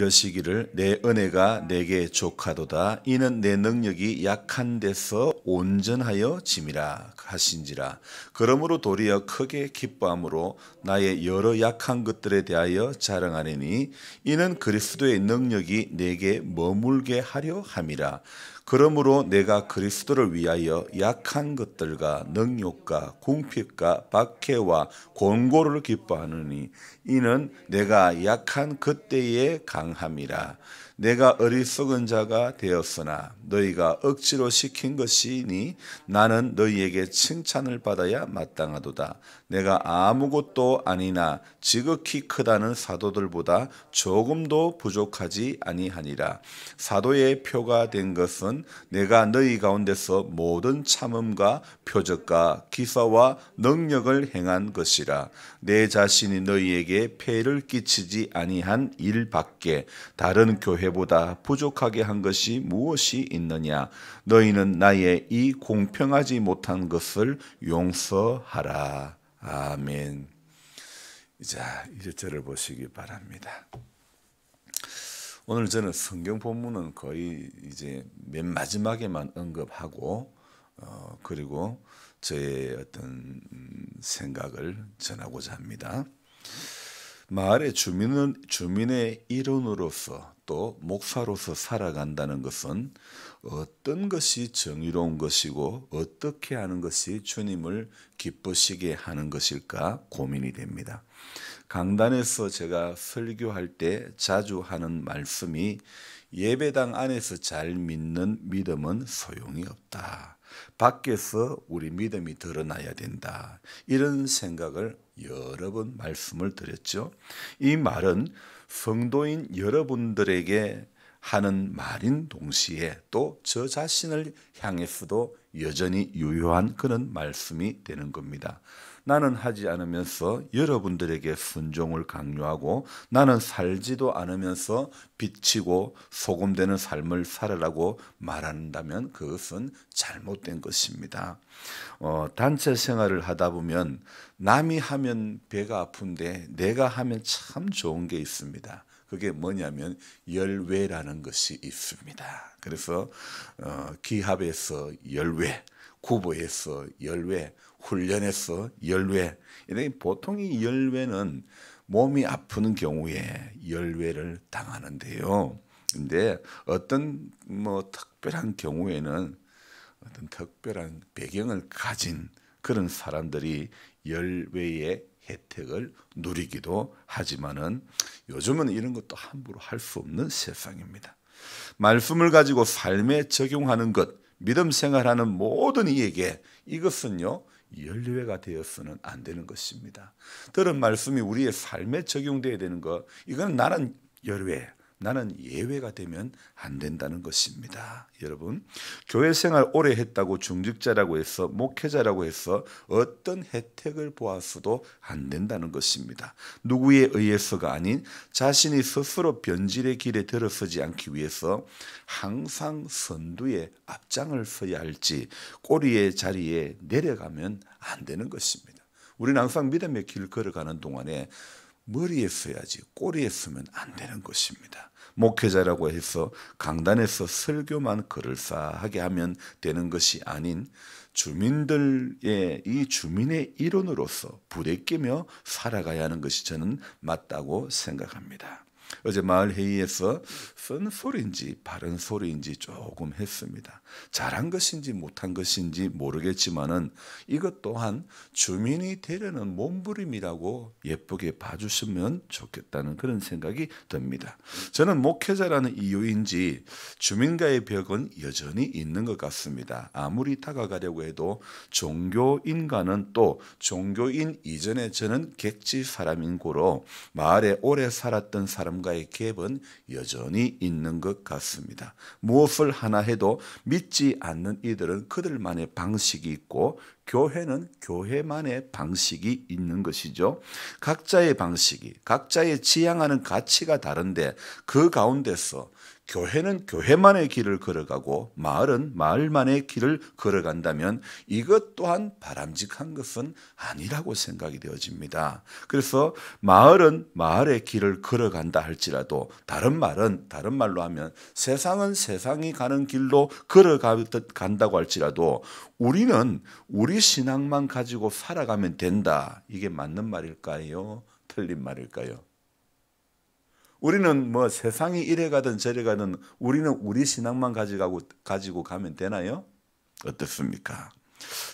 이러시기를 내 은혜가 내게 족하도다. 이는 내 능력이 약한 데서 온전하여 짐이라 하신지라. 그러므로 도리어 크게 기뻐함으로 나의 여러 약한 것들에 대하여 자랑하리니 이는 그리스도의 능력이 내게 머물게 하려 함이라. 그러므로 내가 그리스도를 위하여 약한 것들과 능욕과 궁핍과 박해와 곤고를 기뻐하느니 이는 내가 약한 그때에 강함이라. 내가 어리석은 자가 되었으나 너희가 억지로 시킨 것이니 나는 너희에게 칭찬을 받아야 마땅하도다. 내가 아무것도 아니나 지극히 크다는 사도들보다 조금도 부족하지 아니하니라. 사도의 표가 된 것은 내가 너희 가운데서 모든 참음과 표적과 기사와 능력을 행한 것이라. 내 자신이 너희에게 폐를 끼치지 아니한 일밖에 다른 교회보다 부족하게 한 것이 무엇이 있느냐. 너희는 나의 이 공평하지 못한 것을 용서하라. 아멘. 자, 이제 저를 보시기 바랍니다. 오늘 저는 성경 본문은 거의 이제 맨 마지막에만 언급하고 그리고 저의 어떤 생각을 전하고자 합니다. 마을의 주민의 일원으로서 또 목사로서 살아간다는 것은 어떤 것이 정의로운 것이고 어떻게 하는 것이 주님을 기쁘시게 하는 것일까 고민이 됩니다. 강단에서 제가 설교할 때 자주 하는 말씀이 예배당 안에서 잘 믿는 믿음은 소용이 없다. 밖에서 우리 믿음이 드러나야 된다. 이런 생각을 여러 번 말씀을 드렸죠. 이 말은 성도인 여러분들에게 하는 말인 동시에 또 저 자신을 향해서도 여전히 유효한 그런 말씀이 되는 겁니다. 나는 하지 않으면서 여러분들에게 순종을 강요하고 나는 살지도 않으면서 비치고 소금되는 삶을 살아라고 말한다면 그것은 잘못된 것입니다. 단체 생활을 하다 보면 남이 하면 배가 아픈데 내가 하면 참 좋은 게 있습니다. 그게 뭐냐면 열외라는 것이 있습니다. 그래서 기합에서 열외, 구보에서 열외, 훈련에서 열외. 보통 이 열외는 몸이 아프는 경우에 열외를 당하는데요. 근데 어떤 특별한 경우에는 어떤 특별한 배경을 가진 그런 사람들이 열외의 혜택을 누리기도 하지만은 요즘은 이런 것도 함부로 할 수 없는 세상입니다. 말씀을 가지고 삶에 적용하는 것, 믿음 생활하는 모든 이에게 이것은요 열외가 되어서는 안 되는 것입니다. 들은 말씀이 우리의 삶에 적용돼야 되는 것, 이건 나는 열외, 나는 예외가 되면 안 된다는 것입니다. 여러분, 교회 생활 오래 했다고 중직자라고 해서 목회자라고 해서 어떤 혜택을 보았어도 안 된다는 것입니다. 누구에 의해서가 아닌 자신이 스스로 변질의 길에 들어서지 않기 위해서 항상 선두에 앞장을 서야 할지 꼬리의 자리에 내려가면 안 되는 것입니다. 우리는 항상 믿음의 길 걸어가는 동안에 머리에 서야지 꼬리에 서면 안 되는 것입니다. 목회자라고 해서 강단에서 설교만 그럴싸하게 하면 되는 것이 아닌 주민들의 이 주민의 일원으로서 부대끼며 살아가야 하는 것이 저는 맞다고 생각합니다. 어제 마을 회의에서 쓴 소리인지 바른 소리인지 조금 했습니다. 잘한 것인지 못한 것인지 모르겠지만은 이것 또한 주민이 되려는 몸부림이라고 예쁘게 봐주시면 좋겠다는 그런 생각이 듭니다. 저는 목회자라는 이유인지 주민과의 벽은 여전히 있는 것 같습니다. 아무리 다가가려고 해도 종교인과는 또 종교인 이전에 저는 객지 사람인 고로 마을에 오래 살았던 사람과의 갭은 여전히 있는 것 같습니다. 무엇을 하나 해도 믿지 않는 이들은 그들만의 방식이 있고 교회는 교회만의 방식이 있는 것이죠. 각자의 방식이, 각자의 지향하는 가치가 다른데 그 가운데서 교회는 교회만의 길을 걸어가고 마을은 마을만의 길을 걸어간다면 이것 또한 바람직한 것은 아니라고 생각이 되어집니다. 그래서 마을은 마을의 길을 걸어간다 할지라도 다른 말로 하면 세상은 세상이 가는 길로 걸어간다고 할지라도 우리는 우리 신앙만 가지고 살아가면 된다. 이게 맞는 말일까요? 틀린 말일까요? 우리는 뭐 세상이 이래 가든 저래 가든 우리는 우리 신앙만 가지고 가면 되나요? 어떻습니까?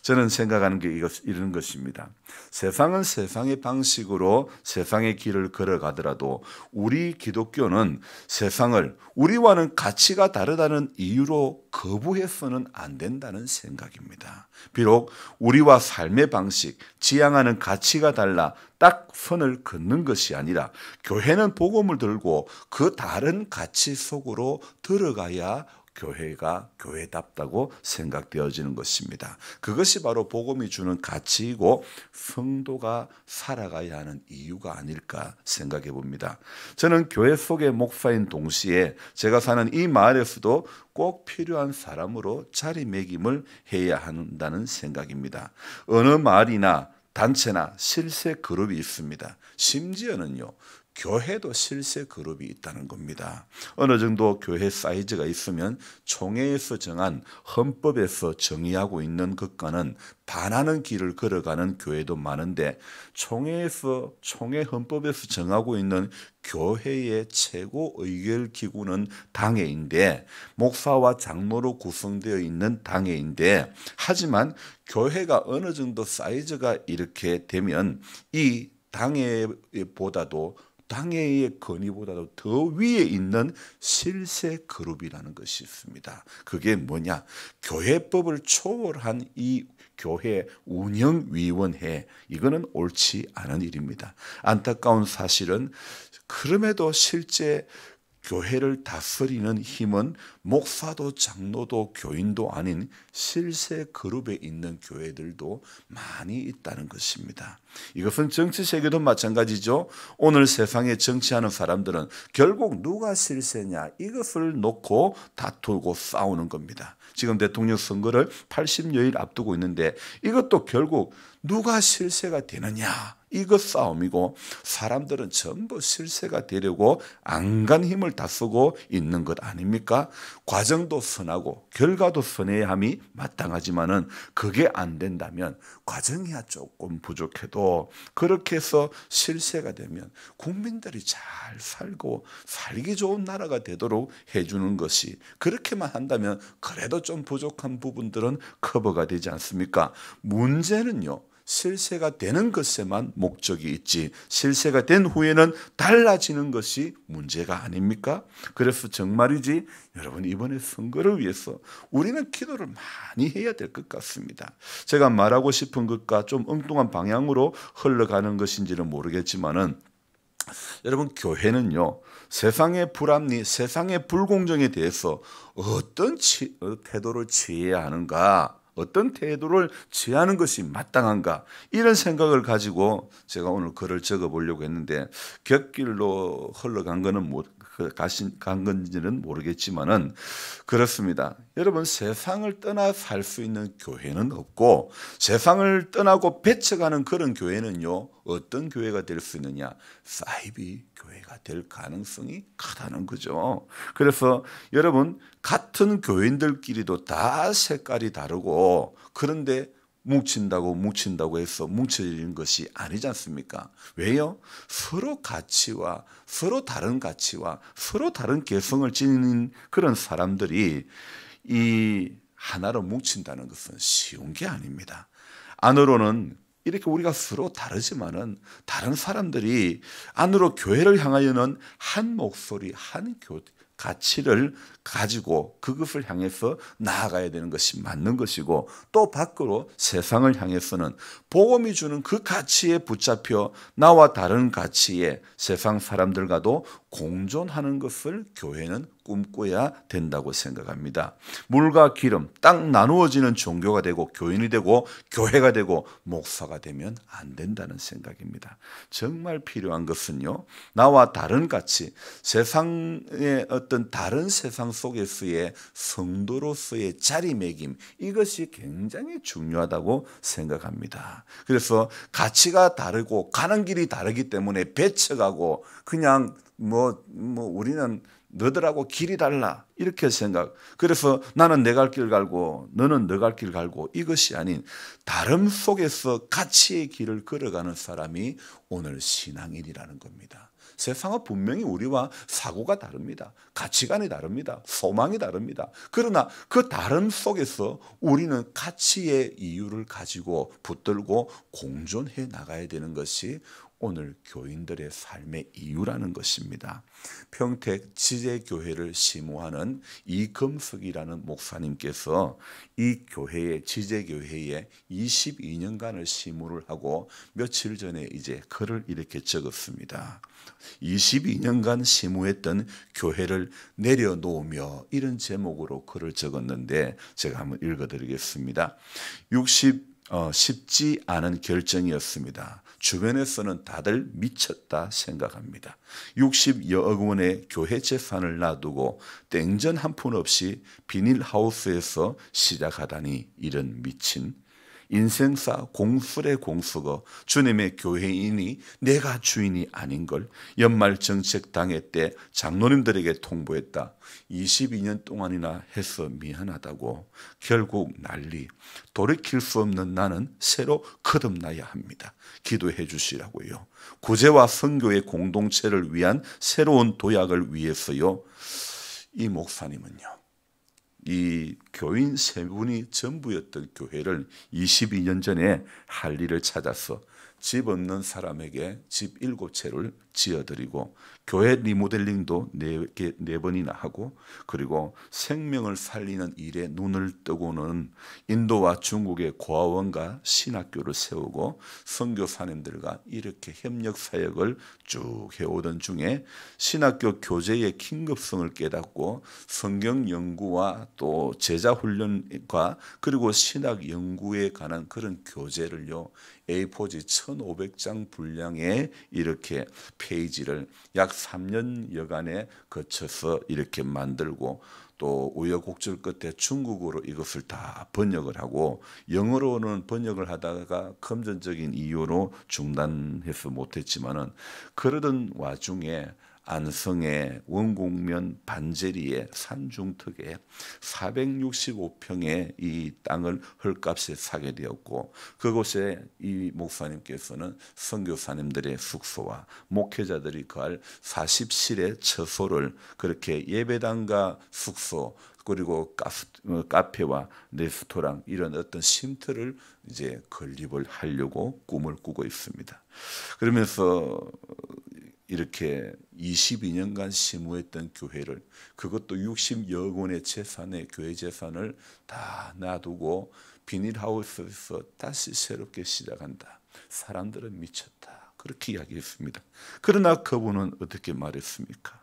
저는 생각하는 게 이런 것입니다. 세상은 세상의 방식으로 세상의 길을 걸어가더라도 우리 기독교는 세상을 우리와는 가치가 다르다는 이유로 거부해서는 안 된다는 생각입니다. 비록 우리와 삶의 방식, 지향하는 가치가 달라 딱 선을 긋는 것이 아니라 교회는 복음을 들고 그 다른 가치 속으로 들어가야 교회가 교회답다고 생각되어지는 것입니다. 그것이 바로 복음이 주는 가치이고 성도가 살아가야 하는 이유가 아닐까 생각해 봅니다. 저는 교회 속의 목사인 동시에 제가 사는 이 마을에서도 꼭 필요한 사람으로 자리매김을 해야 한다는 생각입니다. 어느 마을이나 단체나 실세 그룹이 있습니다. 심지어는요. 교회도 실세 그룹이 있다는 겁니다. 어느 정도 교회 사이즈가 있으면 총회에서 정한 헌법에서 정의하고 있는 것과는 반하는 길을 걸어가는 교회도 많은데 총회 헌법에서 정하고 있는 교회의 최고 의결 기구는 당회인데 목사와 장로로 구성되어 있는 당회인데 하지만 교회가 어느 정도 사이즈가 이렇게 되면 이 당회의 건의보다도 더 위에 있는 실세 그룹이라는 것이 있습니다. 그게 뭐냐? 교회법을 초월한 이 교회 운영위원회, 이거는 옳지 않은 일입니다. 안타까운 사실은 그럼에도 실제 교회를 다스리는 힘은 목사도 장로도 교인도 아닌 실세 그룹에 있는 교회들도 많이 있다는 것입니다. 이것은 정치 세계도 마찬가지죠. 오늘 세상에 정치하는 사람들은 결국 누가 실세냐 이것을 놓고 다투고 싸우는 겁니다. 지금 대통령 선거를 80여일 앞두고 있는데 이것도 결국 누가 실세가 되느냐 이것 싸움이고 사람들은 전부 실세가 되려고 안간 힘을 다 쓰고 있는 것 아닙니까? 과정도 선하고 결과도 선해야 함이 마땅하지만은 그게 안 된다면 과정이야 조금 부족해도 그렇게 해서 실세가 되면 국민들이 잘 살고 살기 좋은 나라가 되도록 해주는 것이 그렇게만 한다면 그래도 좀 부족한 부분들은 커버가 되지 않습니까? 문제는요. 실세가 되는 것에만 목적이 있지 실세가 된 후에는 달라지는 것이 문제가 아닙니까? 그래서 정말이지 여러분 이번에 선거를 위해서 우리는 기도를 많이 해야 될 것 같습니다. 제가 말하고 싶은 것과 좀 엉뚱한 방향으로 흘러가는 것인지는 모르겠지만은 여러분 교회는요 세상의 불합리, 세상의 불공정에 대해서 어떤 태도를 취해야 하는가 어떤 태도를 취하는 것이 마땅한가 이런 생각을 가지고 제가 오늘 글을 적어보려고 했는데 곁길로 흘러간 거는 간 건지는 모르겠지만은 그렇습니다. 여러분 세상을 떠나 살 수 있는 교회는 없고 세상을 떠나고 배쳐가는 그런 교회는요 어떤 교회가 될 수 있느냐 사이비 교회가 될 가능성이 크다는 거죠. 그래서 여러분 같은 교인들끼리도 다 색깔이 다르고 그런데 뭉친다고 해서 뭉쳐지는 것이 아니지 않습니까? 왜요? 서로 다른 가치와 서로 다른 개성을 지닌 그런 사람들이 이 하나로 뭉친다는 것은 쉬운 게 아닙니다. 안으로는 이렇게 우리가 서로 다르지만은 다른 사람들이 안으로 교회를 향하여는 한 목소리, 한 가치를 가지고 그것을 향해서 나아가야 되는 것이 맞는 것이고 또 밖으로 세상을 향해서는 복음이 주는 그 가치에 붙잡혀 나와 다른 가치에 세상 사람들과도 공존하는 것을 교회는 꿈꿔야 된다고 생각합니다. 물과 기름 딱 나누어지는 종교가 되고 교인이 되고 교회가 되고 목사가 되면 안 된다는 생각입니다. 정말 필요한 것은요. 나와 다른 가치, 세상의 어떤 다른 세상 속에서의 성도로서의 자리매김, 이것이 굉장히 중요하다고 생각합니다. 그래서 가치가 다르고 가는 길이 다르기 때문에 배척하고 그냥 우리는 너들하고 길이 달라 이렇게 생각. 그래서 나는 내 갈 길 갈고 너는 너 갈 길 갈고, 이것이 아닌 다름 속에서 가치의 길을 걸어가는 사람이 오늘 신앙인이라는 겁니다. 세상은 분명히 우리와 사고가 다릅니다. 가치관이 다릅니다. 소망이 다릅니다. 그러나 그 다름 속에서 우리는 가치의 이유를 가지고 붙들고 공존해 나가야 되는 것이 오늘 교인들의 삶의 이유라는 것입니다. 평택 지제교회를 시무하는 이금석이라는 목사님께서 이 교회의 지제교회에 22년간을 시무를 하고 며칠 전에 이제 글을 이렇게 적었습니다. 22년간 시무했던 교회를 내려놓으며, 이런 제목으로 글을 적었는데 제가 한번 읽어드리겠습니다. 쉽지 않은 결정이었습니다. 주변에서는 다들 미쳤다 생각합니다. 60여억 원의 교회 재산을 놔두고 땡전 한 푼 없이 비닐하우스에서 시작하다니, 이런 미친 인생사 공술의 공수거, 주님의 교회인이 내가 주인이 아닌걸 연말 정책당회 때 장로님들에게 통보했다. 22년 동안이나 해서 미안하다고. 결국 난리. 돌이킬 수 없는 나는 새로 거듭나야 합니다. 기도해 주시라고요. 구제와 선교의 공동체를 위한 새로운 도약을 위해서요. 이 목사님은요, 이 교인 세 분이 전부였던 교회를 22년 전에 할 일을 찾아서 집 없는 사람에게 집 7채를 지어드리고, 교회 리모델링도 4번이나 하고, 그리고 생명을 살리는 일에 눈을 뜨고는 인도와 중국의 고아원과 신학교를 세우고 선교사님들과 이렇게 협력 사역을 쭉 해오던 중에 신학교 교재의 긴급성을 깨닫고 성경 연구와 또 제자 훈련과 그리고 신학 연구에 관한 그런 교재를요, A4지 1500장 분량의 이렇게 페이지를 약 3년여간에 거쳐서 이렇게 만들고, 또 우여곡절 끝에 중국어로 이것을 다 번역을 하고, 영어로는 번역을 하다가 금전적인 이유로 중단해서 못했지만은, 그러던 와중에 안성의 원곡면 반제리의 산중턱에 465평의 이 땅을 헐값에 사게 되었고, 그곳에 이 목사님께서는 선교사님들의 숙소와 목회자들이 거할 40실의 처소를 그렇게 예배당과 숙소, 그리고 카페와 레스토랑, 이런 어떤 쉼터를 이제 건립을 하려고 꿈을 꾸고 있습니다. 그러면서 이렇게 22년간 시무했던 교회를, 그것도 60여억 원의 재산의 교회 재산을 다 놔두고 비닐하우스에서 다시 새롭게 시작한다. 사람들은 미쳤다. 그렇게 이야기했습니다. 그러나 그분은 어떻게 말했습니까?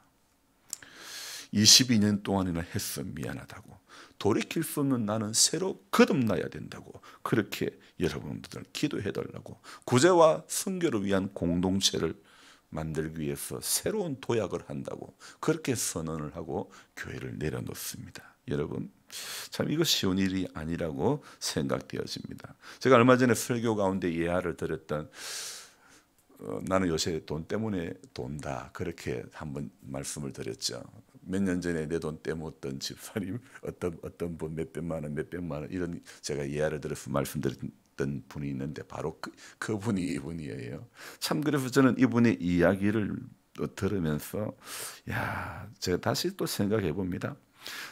22년 동안이나 했어 미안하다고. 돌이킬 수 없는 나는 새로 거듭나야 된다고. 그렇게 여러분들 기도해달라고. 구제와 선교를 위한 공동체를 만들기 위해서 새로운 도약을 한다고 그렇게 선언을 하고 교회를 내려놓습니다. 여러분, 참 이거 쉬운 일이 아니라고 생각되어집니다. 제가 얼마 전에 설교 가운데 예화를 들었던 나는 요새 돈 때문에 돈다, 그렇게 한번 말씀을 드렸죠. 몇 년 전에 내 돈 떼먹었던 집사님, 어떤 분 몇백만 원 이런 제가 예화를 들어서 말씀드렸던 분이 있는데 바로 그분이 이분이에요. 참 그래서 저는 이분의 이야기를 들으면서 제가 다시 또 생각해 봅니다.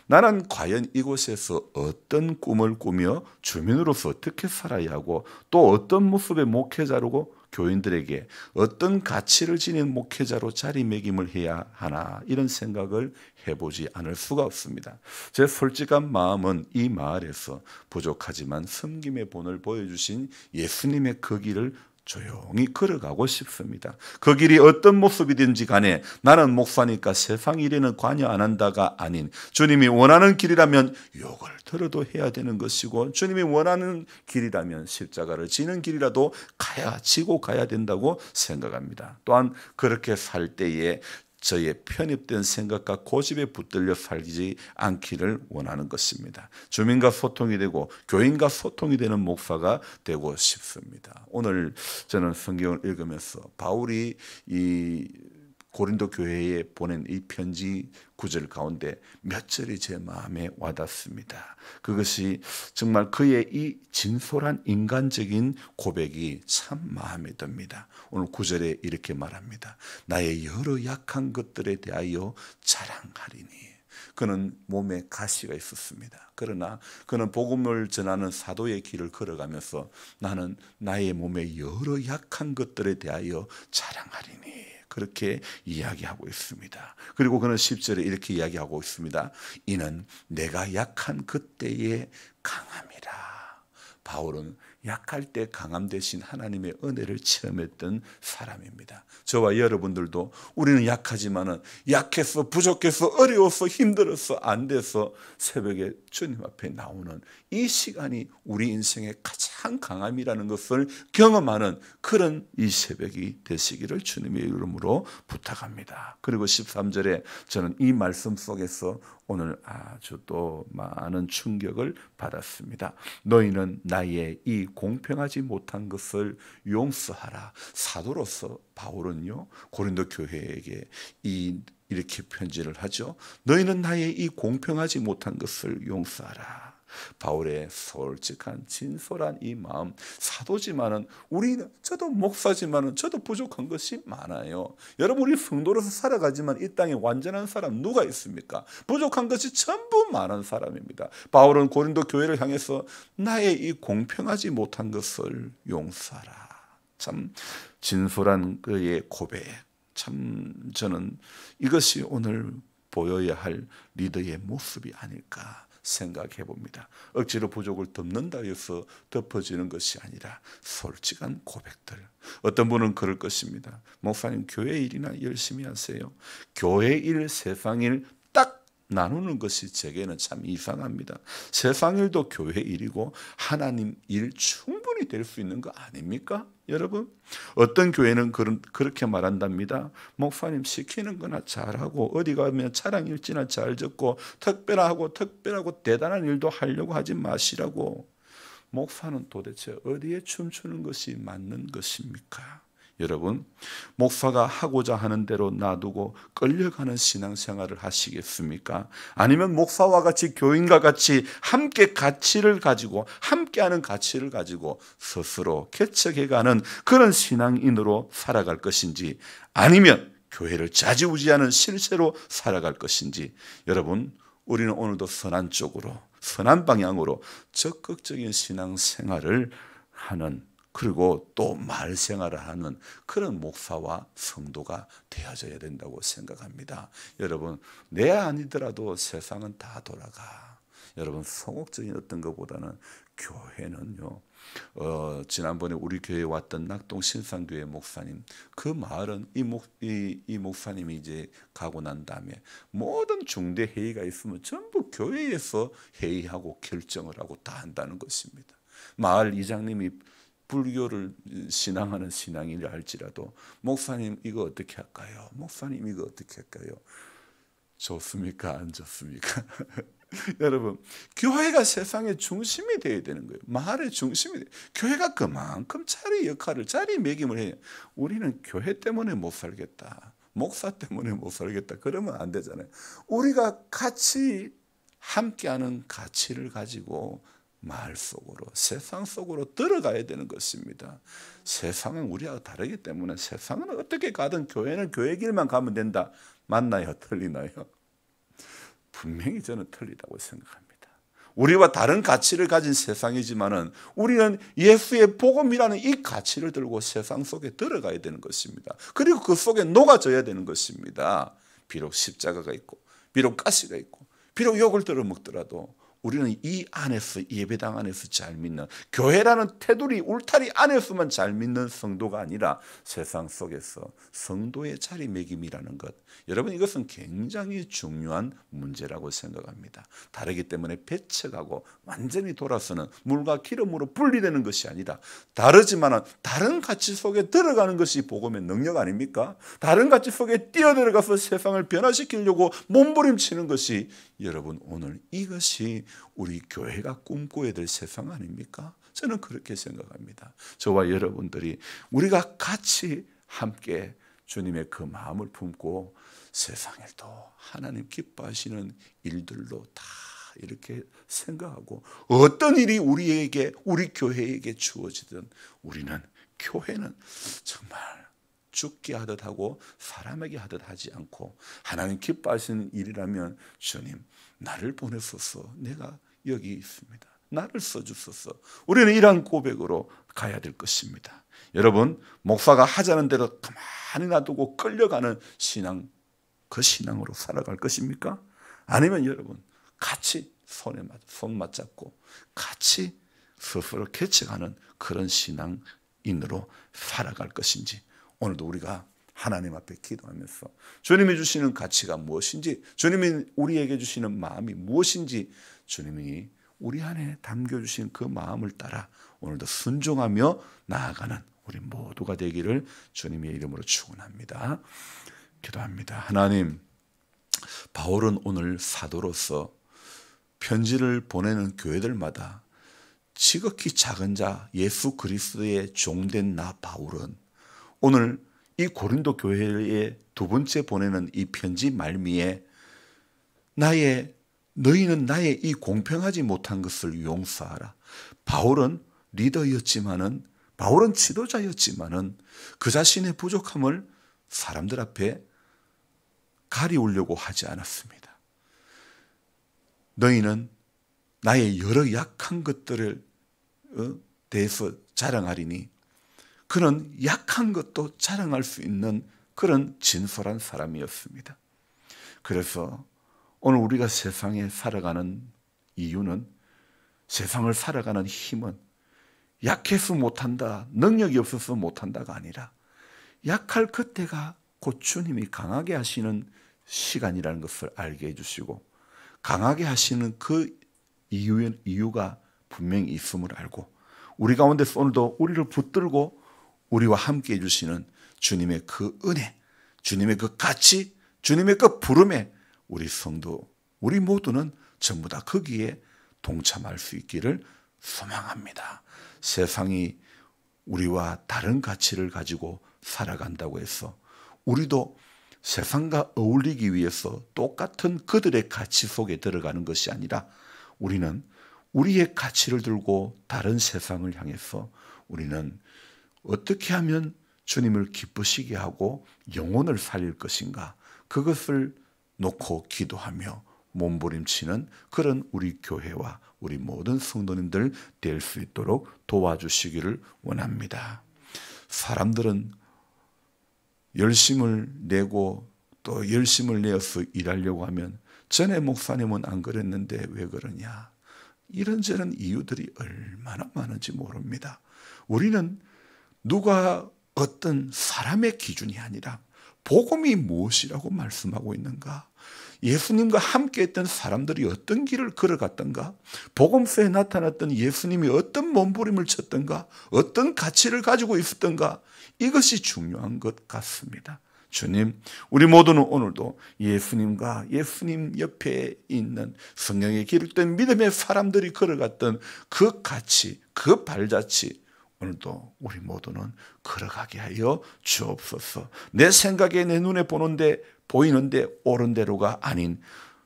나는 과연 이곳에서 어떤 꿈을 꾸며 주민으로서 어떻게 살아야 하고, 또 어떤 모습의 목회자로 교인들에게 어떤 가치를 지닌 목회자로 자리매김을 해야 하나, 이런 생각을 해보지 않을 수가 없습니다. 제 솔직한 마음은 이 마을에서 부족하지만 섬김의 본을 보여주신 예수님의 그 길을 조용히 걸어가고 싶습니다. 그 길이 어떤 모습이든지 간에 나는 목사니까 세상 일에는 관여 안 한다가 아닌, 주님이 원하는 길이라면 욕을 들어도 해야 되는 것이고, 주님이 원하는 길이라면 십자가를 지는 길이라도 지고 가야 된다고 생각합니다. 또한 그렇게 살 때에 저의 편입된 생각과 고집에 붙들려 살지 않기를 원하는 것입니다. 주민과 소통이 되고 교인과 소통이 되는 목사가 되고 싶습니다. 오늘 저는 성경을 읽으면서 바울이 이 고린도 교회에 보낸 이 편지 구절 가운데 몇 절이 제 마음에 와닿습니다. 그것이 정말 그의 이 진솔한 인간적인 고백이 참 마음에 듭니다. 오늘 구절에 이렇게 말합니다. 나의 여러 약한 것들에 대하여 자랑하리니. 그는 몸에 가시가 있었습니다. 그러나 그는 복음을 전하는 사도의 길을 걸어가면서 나는 나의 몸의 여러 약한 것들에 대하여 자랑하리니. 그렇게 이야기하고 있습니다. 그리고 그는 10절에 이렇게 이야기하고 있습니다. 이는 내가 약한 그때에 강함이라. 바울은 약할 때 강함 대신 하나님의 은혜를 체험했던 사람입니다. 저와 여러분들도 우리는 약하지만은 약해서 부족해서 어려워서 힘들어서 안 돼서 새벽에 주님 앞에 나오는 이 시간이 우리 인생의 가장 강함이라는 것을 경험하는 그런 이 새벽이 되시기를 주님의 이름으로 부탁합니다. 그리고 13절에 저는 이 말씀 속에서 오늘 아주 또 많은 충격을 받았습니다. 너희는 나의 이 공평하지 못한 것을 용서하라. 사도로서 바울은요 고린도 교회에게 이렇게 편지를 하죠. 너희는 나의 이 공평하지 못한 것을 용서하라. 바울의 솔직한 진솔한 이 마음, 사도지만은 저도 목사지만은 저도 부족한 것이 많아요. 여러분 우리 성도로서 살아가지만 이 땅에 완전한 사람 누가 있습니까? 부족한 것이 전부 많은 사람입니다. 바울은 고린도 교회를 향해서 나의 이 공평하지 못한 것을 용서하라. 참 진솔한 그의 고백, 참 저는 이것이 오늘 보여야 할 리더의 모습이 아닐까 생각해 봅니다. 억지로 부족을 덮는다 해서 덮어지는 것이 아니라 솔직한 고백들. 어떤 분은 그럴 것입니다. 목사님 교회 일이나 열심히 하세요. 교회 일, 세상 일 딱 나누는 것이 제게는 참 이상합니다. 세상 일도 교회 일이고 하나님 일 충분히 될 수 있는 거 아닙니까? 여러분 어떤 교회는 그렇게 말한답니다. 목사님 시키는 거나 잘하고 어디 가면 차량 일지나 잘 적고 특별하고 대단한 일도 하려고 하지 마시라고. 목사는 도대체 어디에 춤추는 것이 맞는 것입니까? 여러분 목사가 하고자 하는 대로 놔두고 끌려가는 신앙생활을 하시겠습니까? 아니면 목사와 같이 교인과 같이 함께 가치를 가지고 함께하는 가치를 가지고 스스로 개척해가는 그런 신앙인으로 살아갈 것인지 아니면 교회를 좌지우지하는 실체로 살아갈 것인지 여러분 우리는 오늘도 선한 쪽으로 선한 방향으로 적극적인 신앙생활을 하는 그리고 또 마을 생활을 하는 그런 목사와 성도가 되어져야 된다고 생각합니다. 여러분 내 아니더라도 세상은 다 돌아가. 여러분 소극적인 어떤 것보다는 교회는요. 지난번에 우리 교회에 왔던 낙동 신상교회 목사님 그 마을은 이 목사님이 이제 가고 난 다음에 모든 중대 회의가 있으면 전부 교회에서 회의하고 결정을 하고 다 한다는 것입니다. 마을 이장님이 불교를 신앙하는 신앙인이 할지라도 목사님 이거 어떻게 할까요? 목사님 이거 어떻게 할까요? 좋습니까? 안 좋습니까? 여러분 교회가 세상의 중심이 되어야 되는 거예요. 마을의 중심이 돼요. 교회가 그만큼 자리 역할을 자리 매김을 해요. 우리는 교회 때문에 못 살겠다. 목사 때문에 못 살겠다. 그러면 안 되잖아요. 우리가 같이 함께하는 가치를 가지고 마을 속으로 세상 속으로 들어가야 되는 것입니다. 세상은 우리하고 다르기 때문에 세상은 어떻게 가든 교회는 교회 길만 가면 된다. 맞나요? 틀리나요? 분명히 저는 틀리다고 생각합니다. 우리와 다른 가치를 가진 세상이지만은 우리는 예수의 복음이라는 이 가치를 들고 세상 속에 들어가야 되는 것입니다. 그리고 그 속에 녹아져야 되는 것입니다. 비록 십자가가 있고 비록 가시가 있고 비록 욕을 들어 먹더라도 우리는 이 안에서, 예배당 안에서 잘 믿는, 교회라는 테두리 울타리 안에서만 잘 믿는 성도가 아니라 세상 속에서 성도의 자리매김이라는 것, 여러분 이것은 굉장히 중요한 문제라고 생각합니다. 다르기 때문에 배척하고 완전히 돌아서는, 물과 기름으로 분리되는 것이 아니라 다르지만 다른 가치 속에 들어가는 것이 복음의 능력 아닙니까? 다른 가치 속에 뛰어들어가서 세상을 변화시키려고 몸부림치는 것이, 여러분 오늘 이것이 우리 교회가 꿈꿔야 될 세상 아닙니까? 저는 그렇게 생각합니다. 저와 여러분들이 우리가 같이 함께 주님의 그 마음을 품고 세상을 더 하나님 기뻐하시는 일들로 다 이렇게 생각하고, 어떤 일이 우리에게, 우리 교회에게 주어지든 우리는, 교회는 정말 죽게 하듯 하고 사람에게 하듯 하지 않고, 하나님 기뻐하시는 일이라면 주님 나를 보내소서, 내가 여기 있습니다, 나를 써주소서, 우리는 이러한 고백으로 가야 될 것입니다. 여러분, 목사가 하자는 대로 가만히 놔두고 끌려가는 신앙, 그 신앙으로 살아갈 것입니까? 아니면 여러분 같이 손 맞잡고 같이 스스로 개척하는 그런 신앙인으로 살아갈 것인지, 오늘도 우리가 하나님 앞에 기도하면서 주님이 주시는 가치가 무엇인지, 주님이 우리에게 주시는 마음이 무엇인지, 주님이 우리 안에 담겨주신 그 마음을 따라 오늘도 순종하며 나아가는 우리 모두가 되기를 주님의 이름으로 축원합니다. 기도합니다. 하나님, 바울은 오늘 사도로서 편지를 보내는 교회들마다 지극히 작은 자 예수 그리스도의 종된 나 바울은 오늘 이 고린도 교회에 두 번째 보내는 이 편지 말미에 너희는 나의 이 공평하지 못한 것을 용서하라. 바울은 리더였지만은, 바울은 지도자였지만은 그 자신의 부족함을 사람들 앞에 가리우려고 하지 않았습니다. 너희는 나의 여러 약한 것들을 대해서 자랑하리니, 그는 약한 것도 자랑할 수 있는 그런 진솔한 사람이었습니다. 그래서 오늘 우리가 세상에 살아가는 이유는, 세상을 살아가는 힘은 약해서 못한다, 능력이 없어서 못한다가 아니라 약할 그때가 곧 주님이 강하게 하시는 시간이라는 것을 알게 해주시고, 강하게 하시는 그 이유가 분명히 있음을 알고, 우리 가운데서 오늘도 우리를 붙들고 우리와 함께 해주시는 주님의 그 은혜, 주님의 그 가치, 주님의 그 부름에 우리 성도, 우리 모두는 전부 다 거기에 동참할 수 있기를 소망합니다. 세상이 우리와 다른 가치를 가지고 살아간다고 해서 우리도 세상과 어울리기 위해서 똑같은 그들의 가치 속에 들어가는 것이 아니라, 우리는 우리의 가치를 들고 다른 세상을 향해서 우리는 어떻게 하면 주님을 기쁘시게 하고 영혼을 살릴 것인가, 그것을 놓고 기도하며 몸부림치는 그런 우리 교회와 우리 모든 성도님들 될 수 있도록 도와주시기를 원합니다. 사람들은 열심을 내고 또 열심을 내어서 일하려고 하면, 전에 목사님은 안 그랬는데 왜 그러냐, 이런저런 이유들이 얼마나 많은지 모릅니다. 우리는 누가 어떤 사람의 기준이 아니라 복음이 무엇이라고 말씀하고 있는가, 예수님과 함께 했던 사람들이 어떤 길을 걸어갔던가, 복음서에 나타났던 예수님이 어떤 몸부림을 쳤던가, 어떤 가치를 가지고 있었던가, 이것이 중요한 것 같습니다. 주님, 우리 모두는 오늘도 예수님과 예수님 옆에 있는 성경에 기록된 믿음의 사람들이 걸어갔던 그 가치, 그 발자취, 오늘도 우리 모두는 걸어가게 하여 주옵소서. 내 생각에, 내 눈에 보이는데 옳은 대로가 아닌,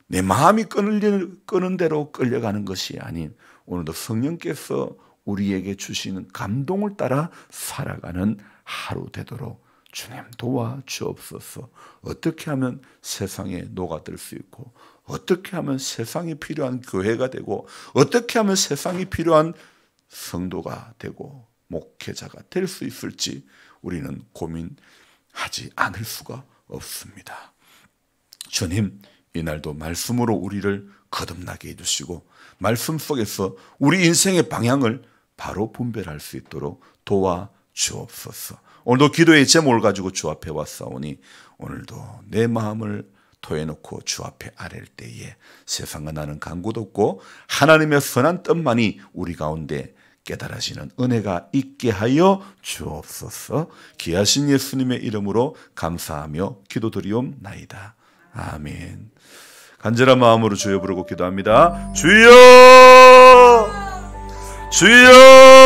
내 마음이 끄는 대로 끌려가는 것이 아닌, 오늘도 성령께서 우리에게 주시는 감동을 따라 살아가는 하루 되도록 주님 도와주옵소서. 어떻게 하면 세상에 녹아들 수 있고, 어떻게 하면 세상이 필요한 교회가 되고, 어떻게 하면 세상이 필요한 성도가 되고 목회자가 될 수 있을지 우리는 고민하지 않을 수가 없습니다. 주님, 이날도 말씀으로 우리를 거듭나게 해주시고 말씀 속에서 우리 인생의 방향을 바로 분별할 수 있도록 도와주옵소서. 오늘도 기도의 제목을 가지고 주 앞에 왔사오니 오늘도 내 마음을 토해놓고 주 앞에 아랠 때에 세상과 나는 간구도 없고 하나님의 선한 뜻만이 우리 가운데 깨달아지는 은혜가 있게 하여 주옵소서. 귀하신 예수님의 이름으로 감사하며 기도드리옵나이다. 아멘. 간절한 마음으로 주여 부르고 기도합니다. 주여! 주여!